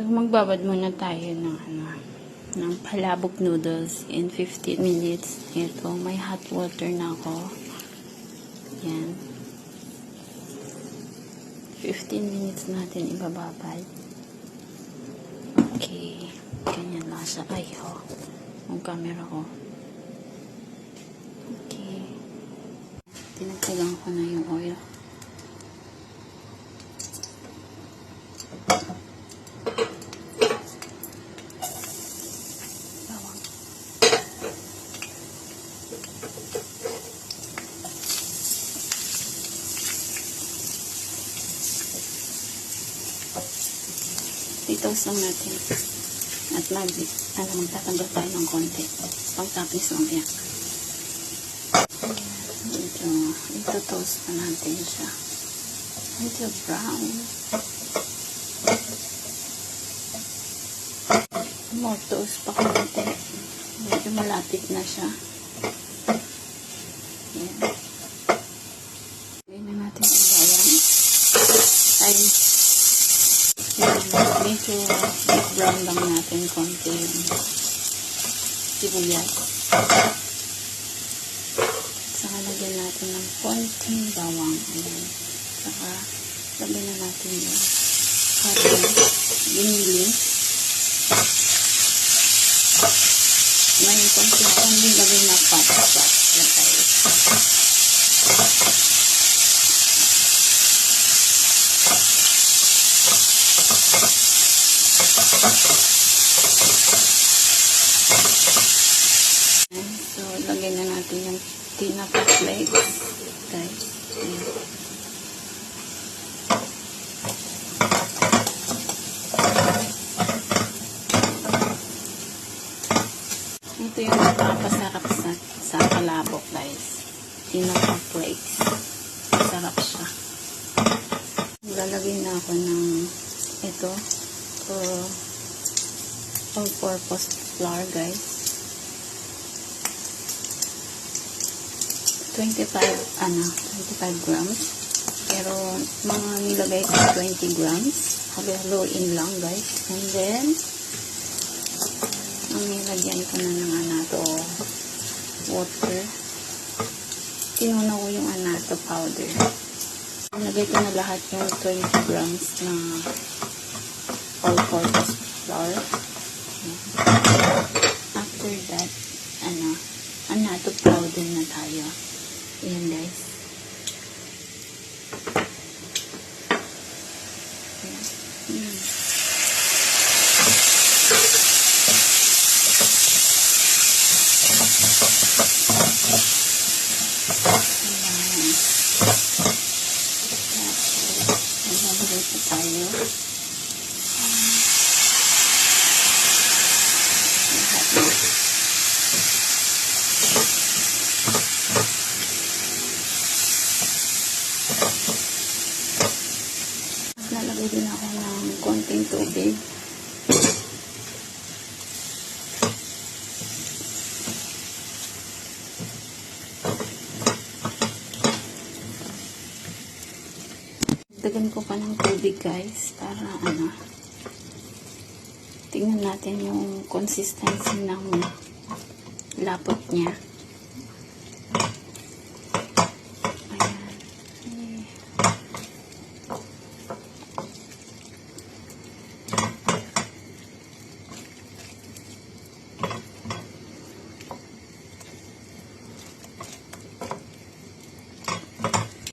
So, magbabad muna tayo ng palabok noodles in 15 minutes. Ito, may hot water na ako. Yan. 15 minutes natin ibababad. Okay. Ganyan lang siya. Ay, ang camera ko. Okay. Tinagtagan ko na yung oil. Itoast lang natin. At magtatanggal tayo ng konti. Pang-toppings lang yan. Ito toast na natin siya. Medyo brown. More toast pa konti. Medyo malapit na siya. Yan. Gawin na natin ang bawang. Ay, medyo brown lang natin konti yung sibuyas. Saka lagyan natin ng konting bawang. Ayan. Saka lagyan na natin yung karne. Giniling. May konting lagay na pat. Yan tayo. So, lagyan na natin yung tinapa flakes. Guys. Ayan. Ito yung napakasarap sa palabok, guys. Tinapa flakes. Sarap siya. Lalagyan na ako ng ito. All-purpose flour, guys. 25 grams. Pero mga nilagay ko 20 grams. Halo-haloin lang, guys. And then ang nilagyan ko na ng anato water. Tinuna ko yung anato powder. Nilagay ko na lahat yung 20 grams na all-purpose flour. After that, anato powder na tayo. Ayan, guys. Ayan. Magbabagay pa tayo. Lalagay din ako ng konting tubig. Dagan ko pa ng tubig, guys, para tingnan natin yung consistency ng lapot niya.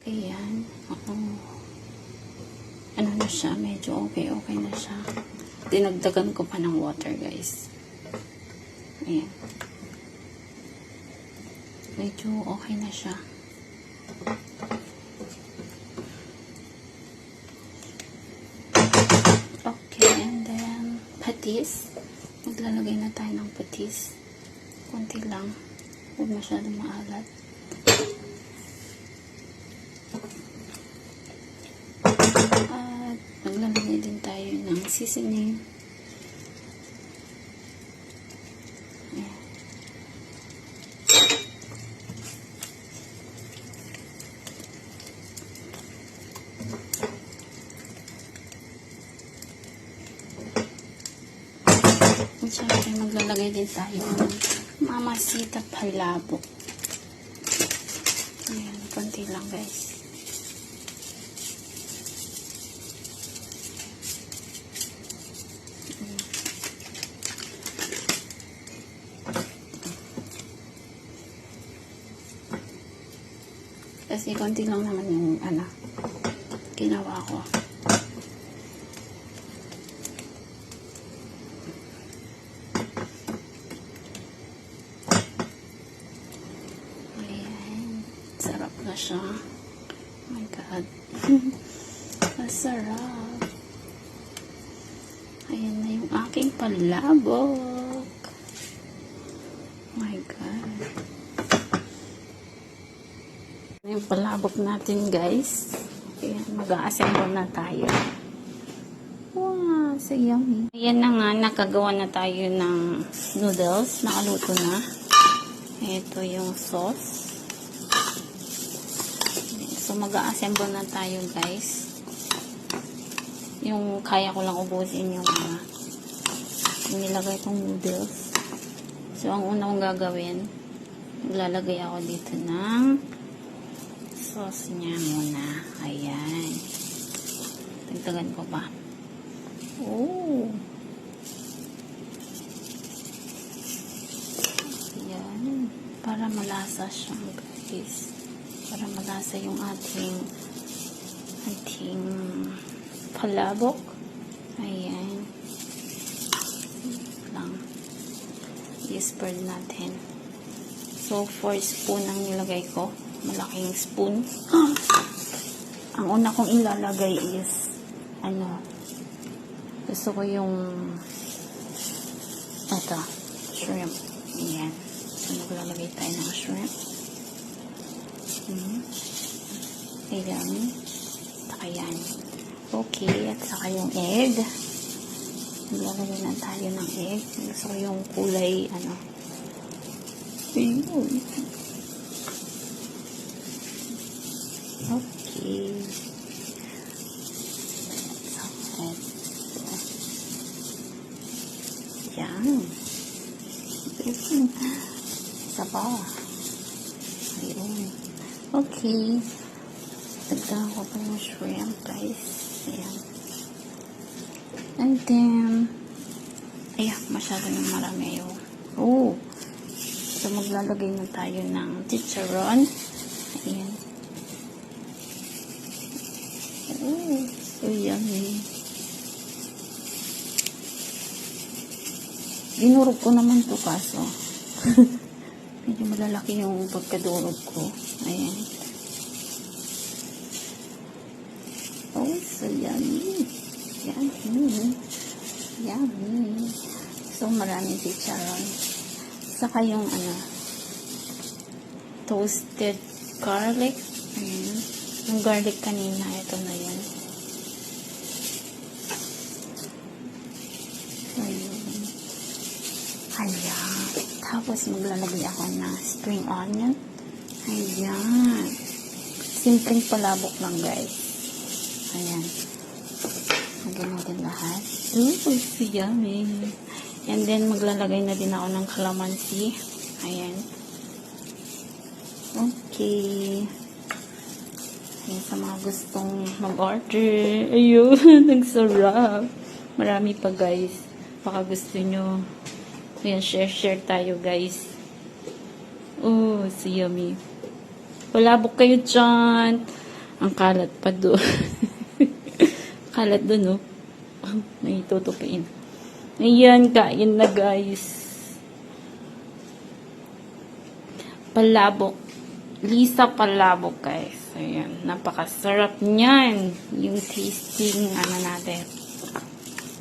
Ayan. Ano na siya? Medyo okay na siya. Dinagdagan ko pa ng water, guys. Ayan. Medyo okay na siya. Okay, and then patis. Maglalagay na tayo ng patis. Konti lang. Huwag masyadong maalat. Naglalagay din tayo ng seasoning. Ayan. syempre maglalagay din tayo ng Mamacita palabok. Ayan, konti lang guys. Kasi konti lang naman yung ginawa ko. Ayan. Sarap na siya. Oh my God. Masarap. Ayan na yung aking palabok. Oh my God. Yung palabok natin guys. Ayan, mag-a-assemble na tayo. Wow, so yummy. Ayan na nga, nakagawa na tayo ng noodles. Nakaluto na. Ito yung sauce. So mag-a-assemble na tayo guys. Yung kaya ko lang ubusin yung nilagay kong noodles. So ang una kong gagawin, maglalagay ako dito ng sauce niya muna. Ayan. Dagdagan ko pa. Oh. Ayan. Para malasa siya guys. Para malasa yung ating palabok. Ayan. Lang. I-spread natin. So 4 spoon ang nilagay ko. Malaking spoon. Ang una kong ilalagay is gusto ko yung shrimp. Ayan. So maglalagay tayo ng shrimp. Ayan. Ayan. Okay. At saka yung egg. Maglalagay na tayo ng egg. Gusto ko yung kulay Ayun. Okay. Yan. Saba. Ayun. Okay. Dagdagan ko pa yung shrimp, guys. Ayan. And then, masyado nang marami yun. Oh. So, maglalagay na tayo ng chicharon. Ayan. Oh, so yummy. Dinurog ko naman to kaso. Medyo malalaki yung pagkadurog ko. Ayan. Oh, so yummy. Yummy. Yummy. So maraming chicharon. Saka yung toasted garlic. Ayan. Yung garlic kanina, ito na yan. Ayun. Ayan. Tapos maglalagay ako ng spring onion. Ayan. Simpleng palabok lang guys. Ayan. Lagyan natin lahat. Ooh, so yummy. And then maglalagay na din ako ng calamansi. Ayan. Okay. Ayan, sa mga gustong mag-order. Ayun, nagsarap. Marami pa guys. Baka gusto nyo. Ayan, share tayo guys. Oh, so yummy. Palabok kayo dyan. Ang kalat pa doon. Kalat doon, oh. May tutupin. Ayan, kain na guys. Palabok. Lisa palabok guys. Ayan, napakasarap niyan. Yung tasting natin.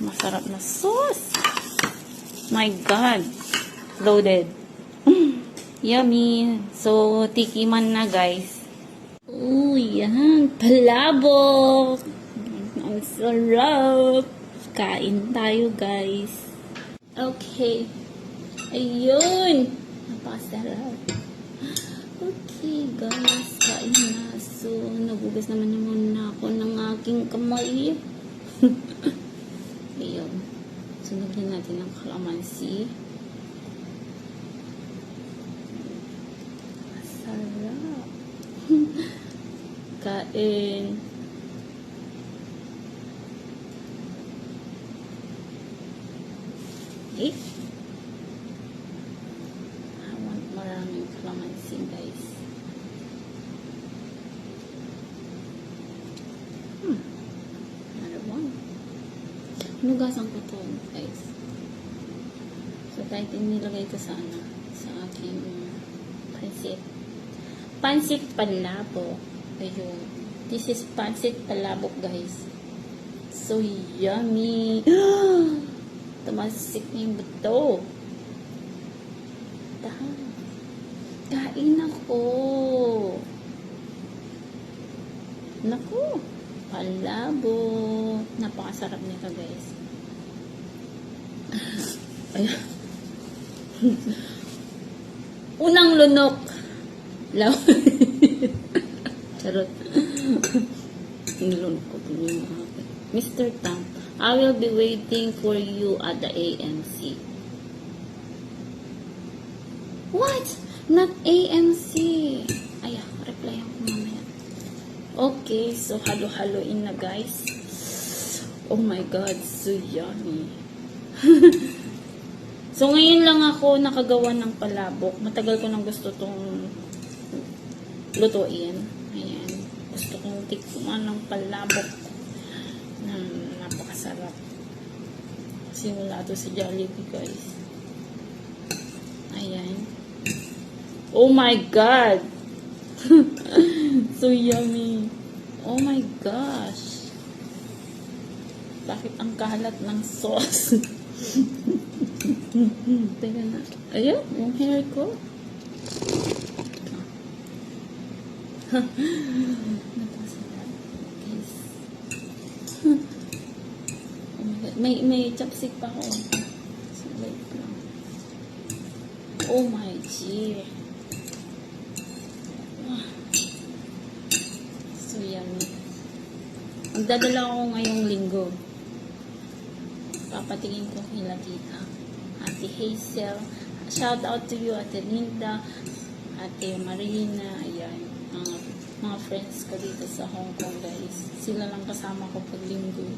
Masarap na sauce. My God. Loaded. Yummy. So, tikiman na guys. Oh, yan. Palabok. Ang sarap. Kain tayo guys. Okay. Ayun. Napakasarap. Okay guys. Kain na. So, nagugas naman naman ako ng aking kamay. Ayun. So, Lagyan natin ng calamansi. Sarap. Kain. Eh? I want maraming calamansi, guys. Another one. Hinugasan ko to, guys. So, kahit nilagay ko sa aking pansit. Pansit palabok. Ayun. This is pansit palabok, guys. So yummy. Tumasik na yung buto. Kain ako. Naku. Palabok. Napakasarap nito, guys. Ayan. Unang lunok. Law. Charot. Nilunok ko po yung akin. Mr. Tang, I will be waiting for you at the AMC. What? Not AMC. Ay, reply ako mamaya. Okay, so halo-haloin na, guys. Oh my God, so yummy. So, ngayon lang ako nakagawa ng palabok. Matagal ko nang gusto tong lutuin. Ayan. Gusto kong tikman ng palabok na napakasarap. Simula to sa Jollibee, guys. Ayan. Oh my God! So yummy. Oh my gosh. Bakit ang kalat ng sauce? Teka na. Ayan, yung hair ko. Napasarap. Guys. Oh my God. May chopstick pa ako. So, wait lang. Oh my G. So yummy. Magdadala ako ngayong linggo. Papatingin ko kila tita. Ate Hazel. Shout out to you, Ate Linda. Ate Marina. Ayan. Mga friends ko dito sa Hong Kong, guys. Sila lang kasama ko pag linggo.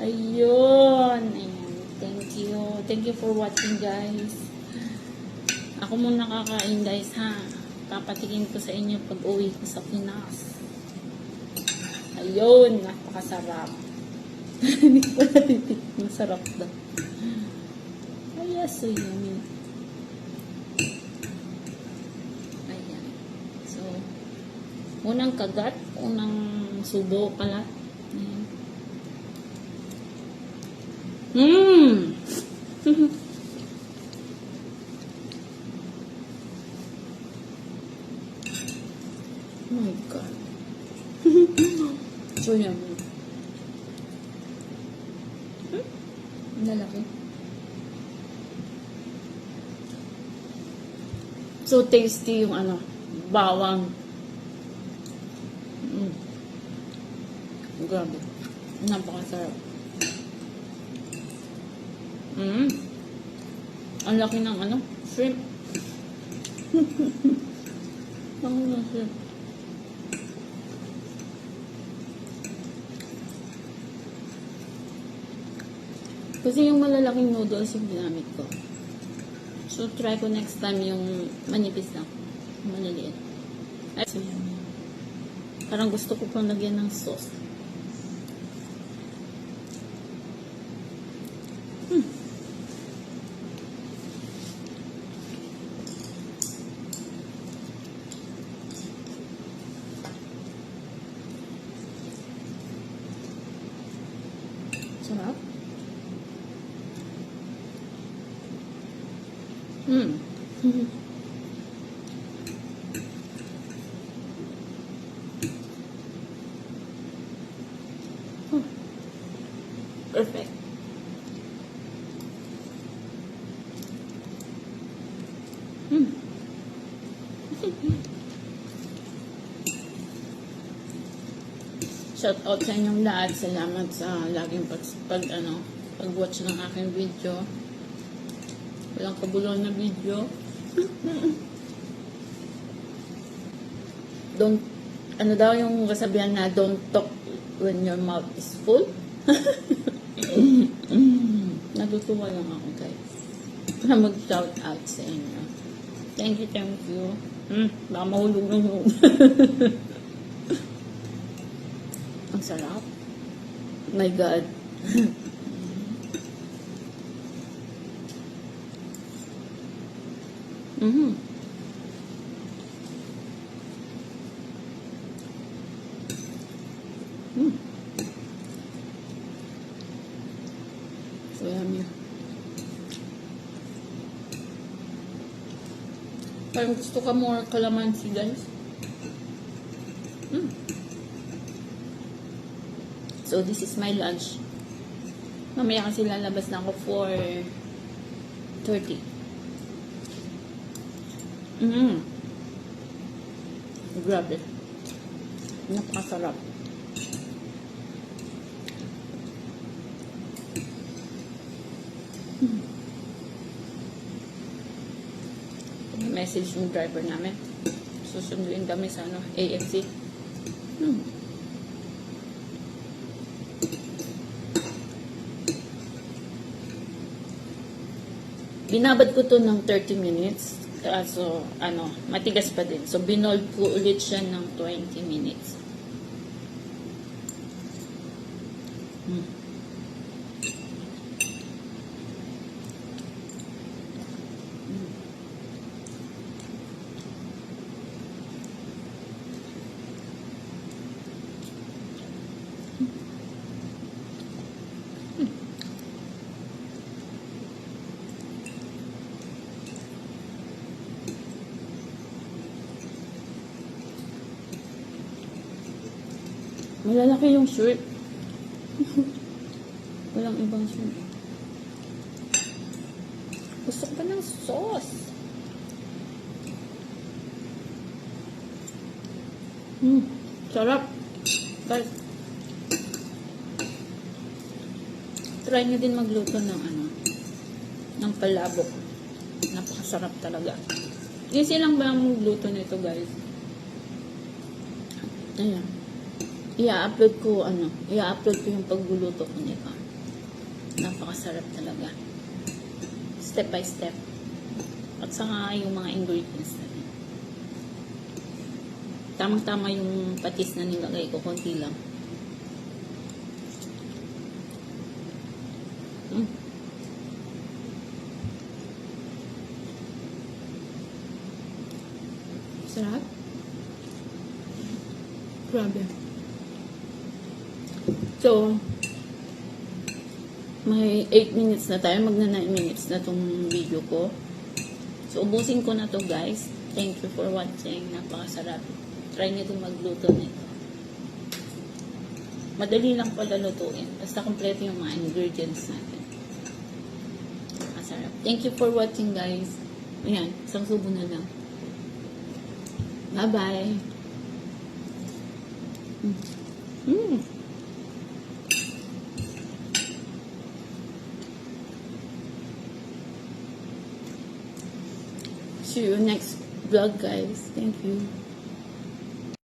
Ayun. Ayan. Thank you. Thank you for watching, guys. Ako muna kakain, guys, ha. Papatingin ko sa inyo pag uwi ko sa Pinas. Ayun. Napakasarap. Hindi ko natitik. Masarap daw. Ay, so yummy. Ayan. So, unang kagat, unang subo pala. Ayan. Oh my God. So yummy. Lalaki. So tasty yung bawang. Grabe. Napakasarap. Ang laki ng shrimp. Ang laki ng shrimp. Kasi yung malalaking noodles yung ginamit ko. So, try ko next time yung manipis lang. Maliliit. Ay, so yummy. Parang gusto ko pang lagyan ng sauce. Sarap. Perfect. Shout out sa inyong lahat. Salamat sa laging pag-watch ng aking video. Walang kabulon na video. Don't, ano daw yung kasabihan na don't talk when your mouth is full? Natutuwa lang ako, guys. Na mag-shout out sa inyo. Thank you, thank you. Baka mahulog na yun. Ang sarap. My God. So yummy. Parang gusto ka more calamansi, guys. So this is my lunch. Mamaya kasi lalabas na ako for 4:30. Grabe. Napakasarap. Message yung driver namin. Susunduin kami sa AFC. Binabad ko to ng 30 minutes. So, matigas pa din. So, binold ko ulit siya ng 20 minutes. Malalaki yung shirt. Walang ibang shirt. Gusto ko pa ng sauce. Sarap. Guys, try nyo din magluto ng palabok. Napakasarap talaga. Easy lang ba ang magluto nito, guys? Ayan. I-upload ko yung pagluluto ko nito. Napakasarap talaga. Step by step. At saka yung mga ingredients natin. Tamang-tama yung patis na nilagay ko, konti lang. Sarap. Grabe. So, may 8 minutes na tayo. Magna 9 minutes na tong video ko. So, ubusin ko na to, guys. Thank you for watching. Napakasarap. Try nyo din magluto nito. Madali lang pala lutuin. Basta kompleto yung mga ingredients natin. Napakasarap. Thank you for watching, guys. Ayan. Isang subo na lang. Bye-bye. See you next vlog, guys. Thank you.